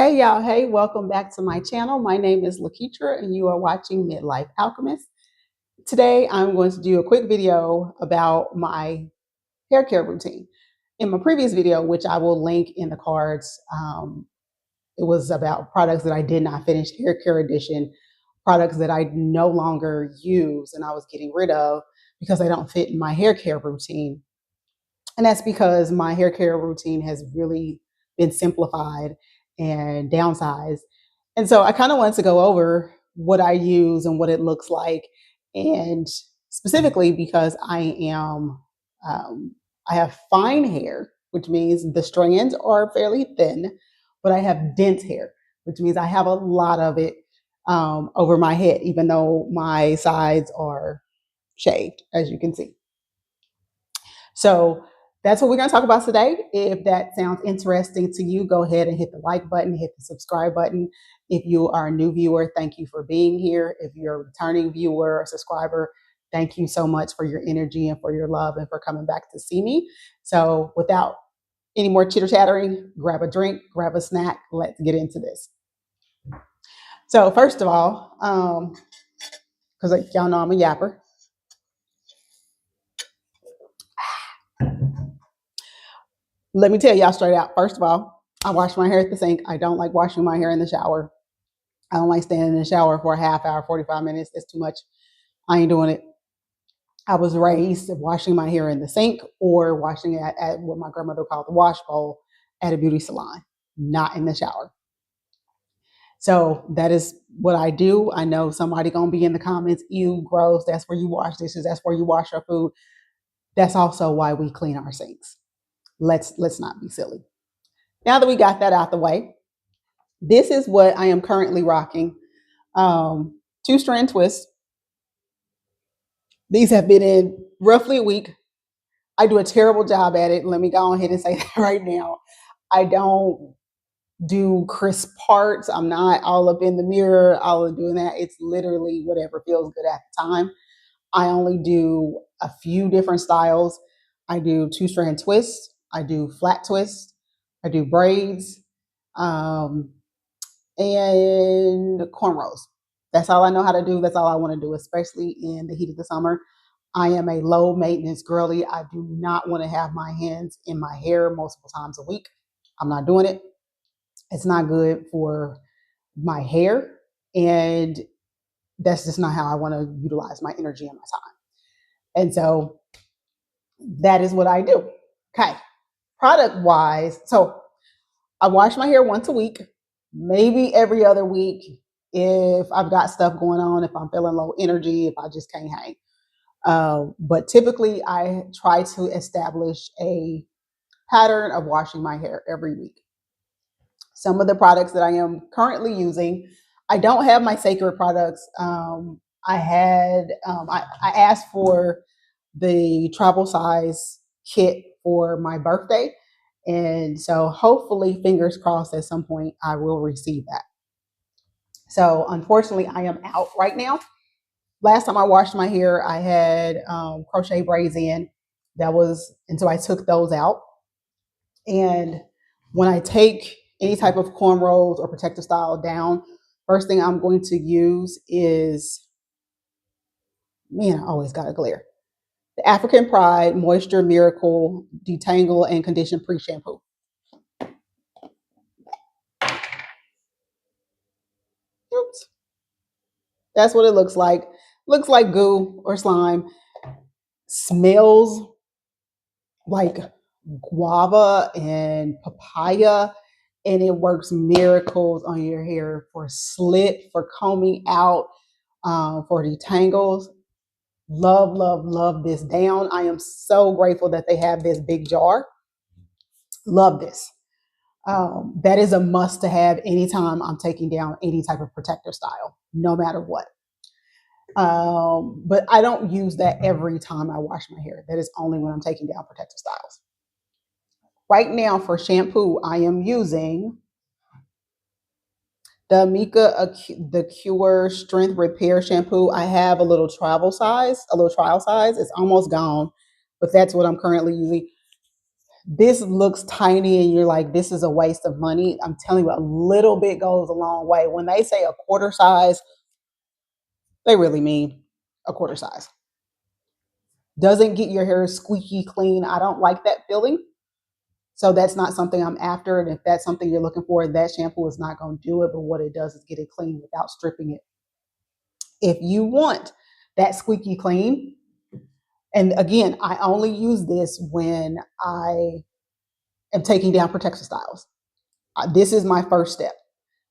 Hey y'all, hey, welcome back to my channel. My name is Lakeitra and you are watching Midlife Alchemist. Today I'm going to do a quick video about my hair care routine. In my previous video, which I will link in the cards, it was about products that I did not finish, hair care edition, products that I no longer use and I was getting rid of because they don't fit in my hair care routine. And that's because my hair care routine has really been simplified and downsized. And so I kind of wanted to go over what I use and what it looks like. And specifically because um, I have fine hair, which means the strands are fairly thin, but I have dense hair, which means I have a lot of it over my head, even though my sides are shaved, as you can see. So that's what we're going to talk about today. If that sounds interesting to you, go ahead and hit the like button, hit the subscribe button. If you are a new viewer, thank you for being here. If you're a returning viewer or subscriber, thank you so much for your energy and for your love and for coming back to see me. So without any more chitter chattering, grab a drink, grab a snack. Let's get into this. So first of all, because like y'all know I'm a yapper. Let me tell y'all straight out. First of all, I wash my hair at the sink. I don't like washing my hair in the shower. I don't like standing in the shower for a half hour, 45 minutes. It's too much. I ain't doing it. I was raised washing my hair in the sink or washing it at what my grandmother called the wash bowl at a beauty salon, not in the shower. So that is what I do. I know somebody gonna be in the comments, ew, gross, that's where you wash dishes, that's where you wash your food. That's also why we clean our sinks. Let's not be silly. Now that we got that out the way, this is what I am currently rocking. Two strand twists. These have been in roughly a week. I do a terrible job at it. Let me go ahead and say that right now. I don't do crisp parts. I'm not all up in the mirror, all of doing that. It's literally whatever feels good at the time. I only do a few different styles. I do two strand twists. I do flat twists. I do braids. Um, and cornrows. That's all I know how to do. That's all I want to do, especially in the heat of the summer. I am a low maintenance girly. I do not want to have my hands in my hair multiple times a week. I'm not doing it. It's not good for my hair. And that's just not how I want to utilize my energy and my time. And so that is what I do. Okay. Product wise, so I wash my hair once a week, maybe every other week if I've got stuff going on, if I'm feeling low energy, if I just can't hang. But typically, I try to establish a pattern of washing my hair every week. Some of the products that I am currently using, I don't have my sacred products. I asked for the travel size kit for my birthday. And so hopefully, fingers crossed, at some point I will receive that. So unfortunately, I am out right now. Last time I washed my hair, I had crochet braids in. And so I took those out. And when I take any type of cornrows or protective style down, first thing I'm going to use is, man, I always got a glare. The African Pride Moisture Miracle Detangle and Condition Pre-Shampoo. Oops. That's what it looks like. Looks like goo or slime. Smells like guava and papaya. And it works miracles on your hair for slit, for combing out, for detangles. Love, love, love this down. I am so grateful that they have this big jar. Love this. That is a must to have anytime I'm taking down any type of protector style, no matter what. But I don't use that every time I wash my hair. That is only when I'm taking down protective styles. Right now for shampoo, I am using the Amika The Cure Strength Repair Shampoo. I have a little trial size. It's almost gone, but that's what I'm currently using. this looks tiny and you're like, this is a waste of money. I'm telling you, a little bit goes a long way. When they say a quarter size, they really mean a quarter size. Doesn't get your hair squeaky clean. I don't like that feeling. So that's not something I'm after. And if that's something you're looking for, that shampoo is not going to do it. But what it does is get it clean without stripping it. If you want that squeaky clean, and again, I only use this when I am taking down protective styles. This is my first step.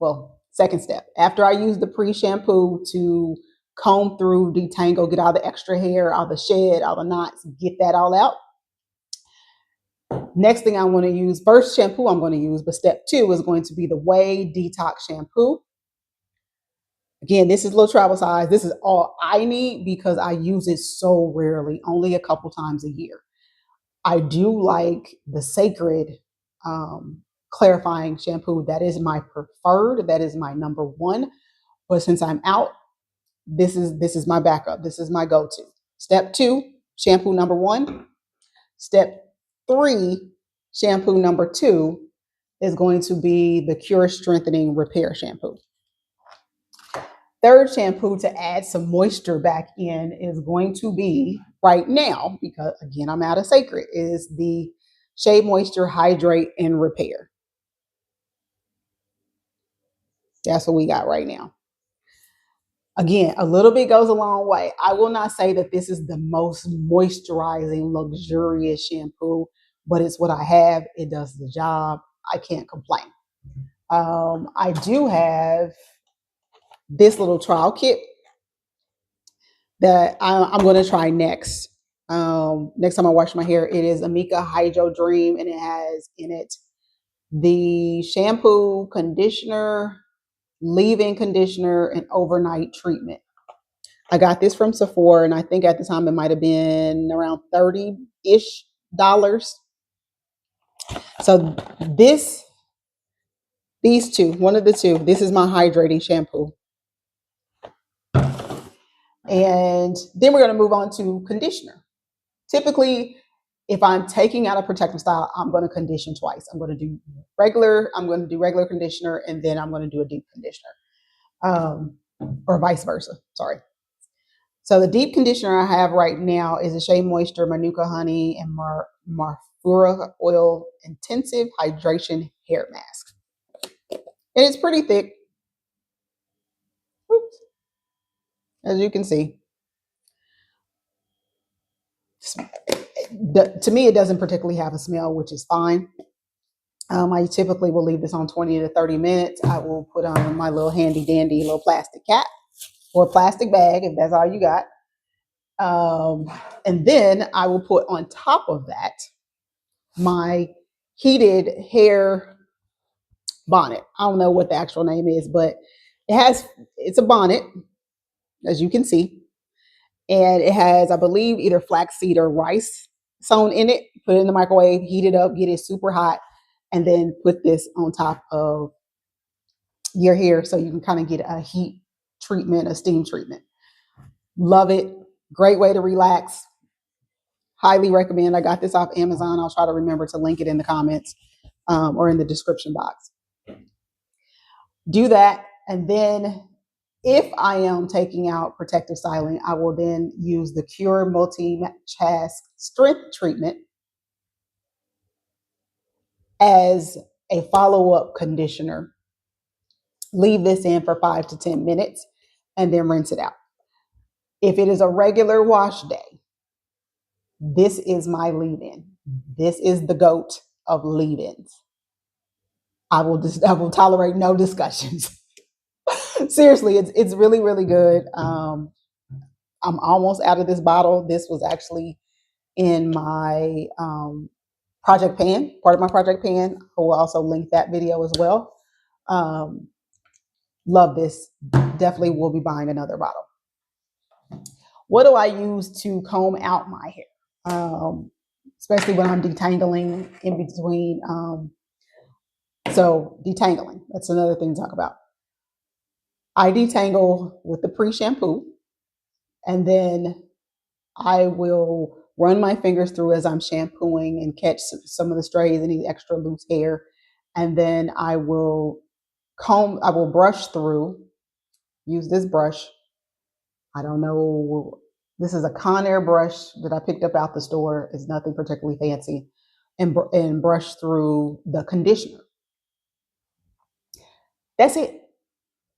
Well, second step. After I use the pre-shampoo to comb through, detangle, get all the extra hair, all the shed, all the knots, get that all out. Next thing I want to use, first shampoo I'm going to use, but step 2 is going to be the Ouai Detox Shampoo. Again, this is low travel size. This is all I need because I use it so rarely, only a couple times a year. I do like the Sacred clarifying shampoo. That is my preferred. That is my number one. But since I'm out, this is my backup. This is my go-to. Step 2, shampoo number 1. Step 3, shampoo number 2 is going to be the Cure Strengthening Repair Shampoo. Third shampoo to add some moisture back in is going to be, right now, because again, I'm out of Sacred, is the Shea Moisture Hydrate and Repair. That's what we got right now. Again, a little bit goes a long way. I will not say that this is the most moisturizing, luxurious shampoo, but it's what I have. It does the job. I can't complain. I do have this little trial kit that I'm going to try next. Next time I wash my hair, it is Amika Hydro Dream, and it has in it the shampoo, conditioner, leave-in conditioner, and overnight treatment. I got this from Sephora, and I think at the time it might have been around $30-ish. So these two, one of the two, this is my hydrating shampoo. And then we're going to move on to conditioner. Typically, if I'm taking out a protective style, I'm going to condition twice. I'm going to do regular conditioner, and then I'm going to do a deep conditioner, or vice versa. Sorry. So the deep conditioner I have right now is a Shea Moisture Manuka Honey and Marfura Oil Intensive Hydration Hair Mask. And it's pretty thick. Oops. As you can see. To me, it doesn't particularly have a smell, which is fine. I typically will leave this on 20 to 30 minutes. I will put on my little handy dandy little plastic cap or plastic bag if that's all you got. And then I will put on top of that my heated hair bonnet. I don't know what the actual name is, but it's a bonnet, as you can see. And it has, I believe, either flaxseed or rice sewn in it. Put it in the microwave, heat it up, get it super hot, and then put this on top of your hair so you can kind of get a heat treatment, a steam treatment. Love it. Great way to relax. Highly recommend. I got this off Amazon. I'll try to remember to link it in the comments or in the description box. Do that. And then if I am taking out protective styling, I will then use the Cure Multi-Chask Strength Treatment as a follow-up conditioner. Leave this in for 5 to 10 minutes and then rinse it out. If it is a regular wash day, this is my leave-in. This is the GOAT of leave-ins. I will tolerate no discussions. Seriously, it's really, really good. I'm almost out of this bottle. This was actually in my project pan, part of my project pan. I will also link that video as well. Love this. Definitely will be buying another bottle. What do I use to comb out my hair? Especially when I'm detangling in between. So detangling, that's another thing to talk about. I detangle with the pre-shampoo, and then I will run my fingers through as I'm shampooing and catch some of the strays, any extra loose hair. And then I will brush through, use this brush. I don't know. This is a Conair brush that I picked up out the store. It's nothing particularly fancy. And brush through the conditioner. That's it.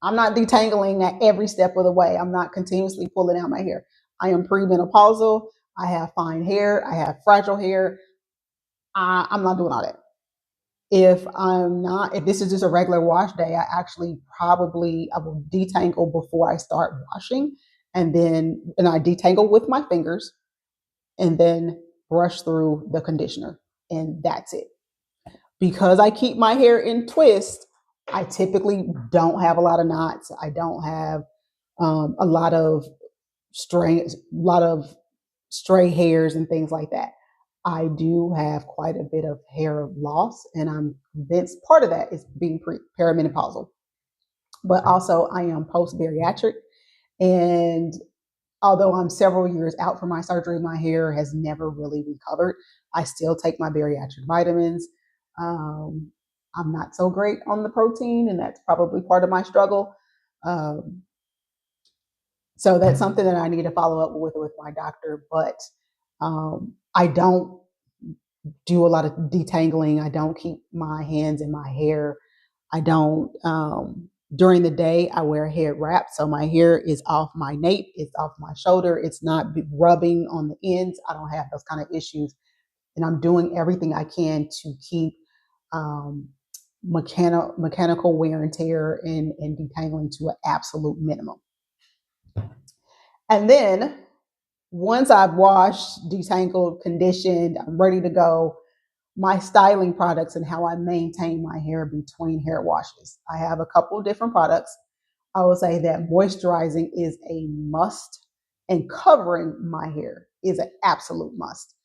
I'm not detangling at every step of the way. I'm not continuously pulling out my hair. I am premenopausal. I have fine hair. I have fragile hair. I'm not doing all that. If this is just a regular wash day, I will detangle before I start washing, and I detangle with my fingers, and then brush through the conditioner, and that's it. Because I keep my hair in twist, I typically don't have a lot of knots. I don't have a lot of stray hairs and things like that. I do have quite a bit of hair loss, and I'm convinced part of that is being perimenopausal. But also, I am post-bariatric, and although I'm several years out from my surgery, my hair has never really recovered. I still take my bariatric vitamins. I'm not so great on the protein, and that's probably part of my struggle. So that's something that I need to follow up with my doctor. But I don't do a lot of detangling. I don't keep my hands in my hair. I don't. During the day, I wear a head wrap, so my hair is off my nape, it's off my shoulder, it's not rubbing on the ends. I don't have those kind of issues, and I'm doing everything I can to keep mechanical wear and tear and detangling to an absolute minimum. And then once I've washed, detangled, conditioned, I'm ready to go, my styling products and how I maintain my hair between hair washes. I have a couple of different products. I will say that moisturizing is a must, and covering my hair is an absolute must.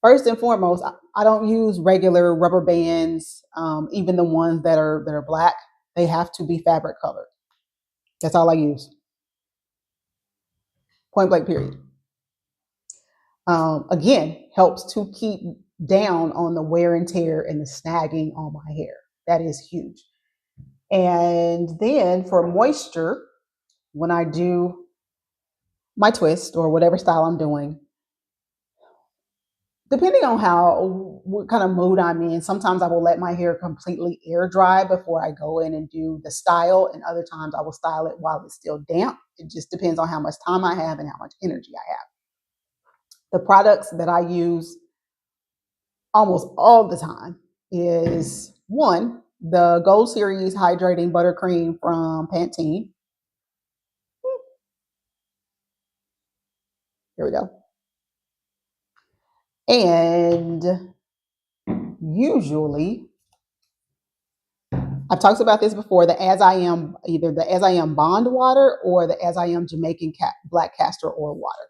First and foremost, I don't use regular rubber bands, even the ones that are black. They have to be fabric covered. That's all I use. Point blank, period. Again, helps to keep down on the wear and tear and the snagging on my hair. That is huge. And then for moisture, when I do my twist or whatever style I'm doing, depending on what kind of mood I'm in, sometimes I will let my hair completely air dry before I go in and do the style, and other times I will style it while it's still damp. It just depends on how much time I have and how much energy I have. The products that I use almost all the time is one, the Gold Series Hydrating Buttercream from Pantene. Here we go. And usually, I've talked about this before, either the As I Am Bond water or the As I Am Jamaican Black Castor Oil water.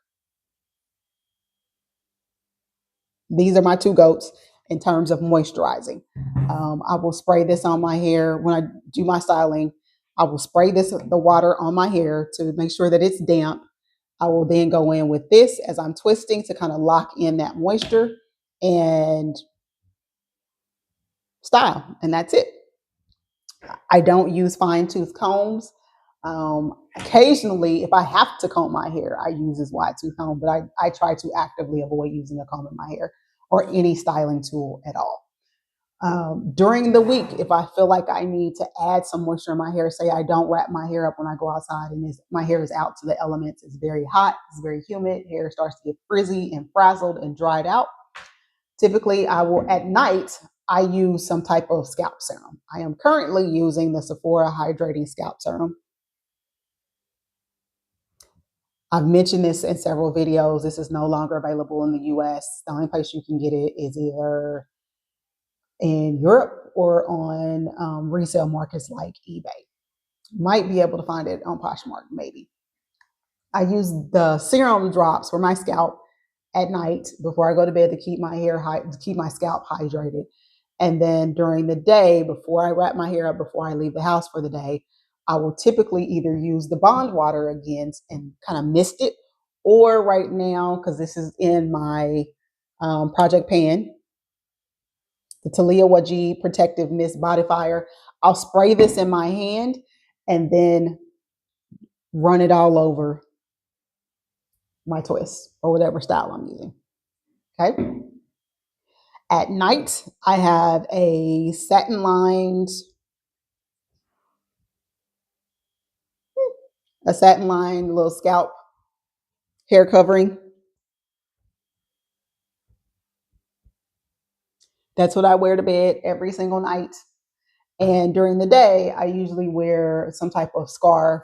These are my two goats in terms of moisturizing. I will spray this on my hair when I do my styling. I will spray the water on my hair to make sure that it's damp. I will then go in with this as I'm twisting to kind of lock in that moisture and style. And that's it. I don't use fine tooth combs. Occasionally, if I have to comb my hair, I use this wide tooth comb, but I try to actively avoid using a comb in my hair or any styling tool at all. During the week, if I feel like I need to add some moisture in my hair, say I don't wrap my hair up when I go outside and my hair is out to the elements, it's very hot, it's very humid, hair starts to get frizzy and frazzled and dried out. Typically, at night, I use some type of scalp serum. I am currently using the Sephora Hydrating Scalp Serum. I've mentioned this in several videos. This is no longer available in the US. The only place you can get it is either in Europe or on resale markets like eBay. Might be able to find it on Poshmark, maybe. I use the serum drops for my scalp at night before I go to bed to keep my scalp hydrated. And then during the day, before I wrap my hair up, before I leave the house for the day, I will typically either use the Bond water again and kind of mist it, Or right now, because this is in my project pan, the Talia Wajid Protective Mist Bodyfier. I'll spray this in my hand and then run it all over my twist or whatever style I'm using. Okay. At night, I have a satin lined little scalp hair covering. That's what I wear to bed every single night. And during the day, I usually wear some type of scarf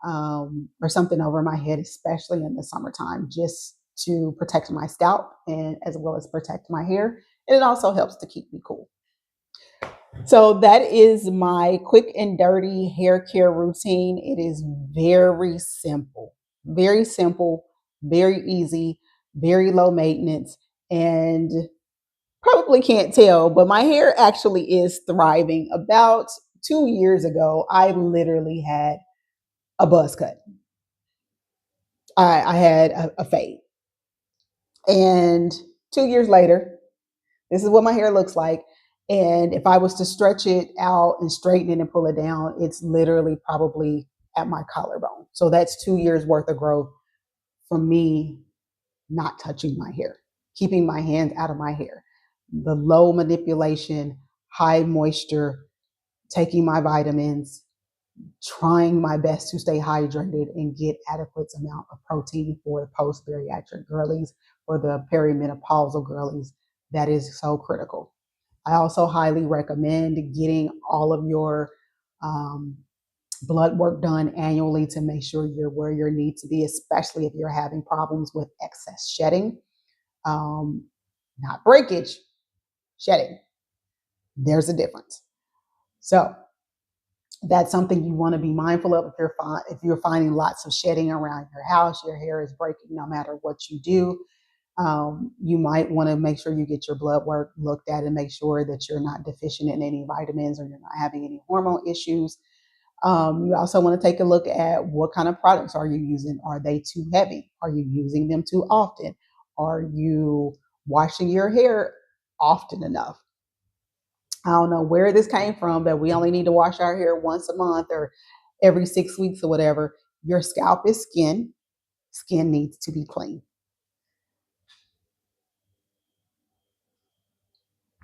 or something over my head, especially in the summertime, just to protect my scalp and as well as protect my hair. And it also helps to keep me cool. So that is my quick and dirty hair care routine. It is very simple, very easy, very low maintenance, and probably can't tell, but my hair actually is thriving. About 2 years ago, I literally had a buzz cut. I had a fade. And 2 years later, this is what my hair looks like. And if I was to stretch it out and straighten it and pull it down, it's literally probably at my collarbone. So that's 2 years worth of growth from me not touching my hair, keeping my hands out of my hair. The low manipulation, high moisture, taking my vitamins, trying my best to stay hydrated and get adequate amount of protein for the post-bariatric girlies, for the perimenopausal girlies. That is so critical. I also highly recommend getting all of your blood work done annually to make sure you're where you need to be, especially if you're having problems with excess shedding. Not breakage, shedding. There's a difference. So that's something you want to be mindful of if you're finding lots of shedding around your house, your hair is breaking no matter what you do. You might want to make sure you get your blood work looked at and make sure that you're not deficient in any vitamins or you're not having any hormone issues. You also want to take a look at what kind of products are you using. Are they too heavy? Are you using them too often? Are you washing your hair often enough? I don't know where this came from, but we only need to wash our hair once a month or every 6 weeks or whatever. Your scalp is skin. Skin needs to be clean.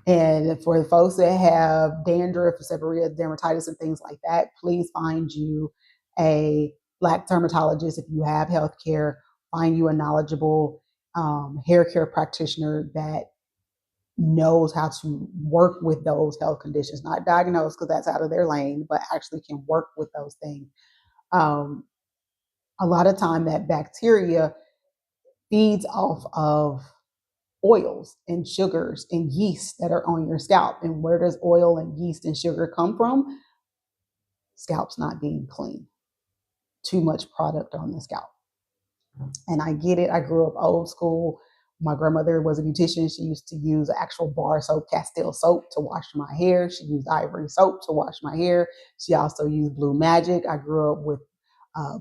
And for the folks that have dandruff, seborrheic dermatitis, and things like that, please find you a Black dermatologist. If you have health care, find you a knowledgeable hair care practitioner that knows how to work with those health conditions, not diagnose because that's out of their lane, but actually can work with those things. A lot of time that bacteria feeds off of oils and sugars and yeast that are on your scalp. And where does oil and yeast and sugar come from? Scalp's not being clean. Too much product on the scalp. And I get it. I grew up old school. My grandmother was a beautician. She used to use actual bar soap, Castile soap, to wash my hair. She used Ivory soap to wash my hair. She also used Blue Magic. I grew up with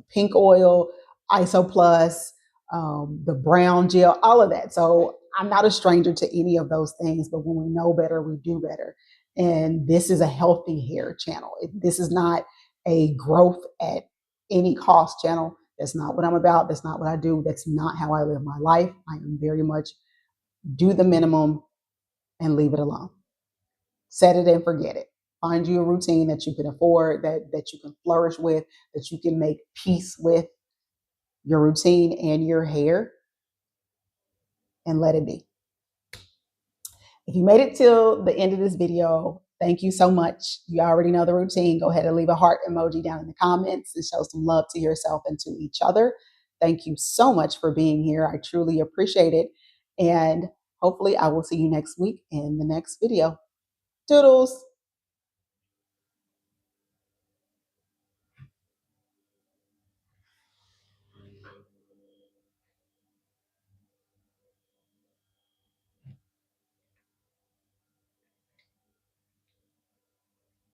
pink oil, Isoplus, the brown gel, all of that. So I'm not a stranger to any of those things, but when we know better, we do better. And this is a healthy hair channel. This is not a growth at any cost channel. That's not what I'm about. That's not what I do. That's not how I live my life. I am very much do the minimum and leave it alone. Set it and forget it. Find you a routine that you can afford, that you can flourish with, that you can make peace with your routine and your hair, and let it be. If you made it till the end of this video, thank you so much. You already know the routine. Go ahead and leave a heart emoji down in the comments and show some love to yourself and to each other. Thank you so much for being here. I truly appreciate it. And hopefully I will see you next week in the next video. Doodles.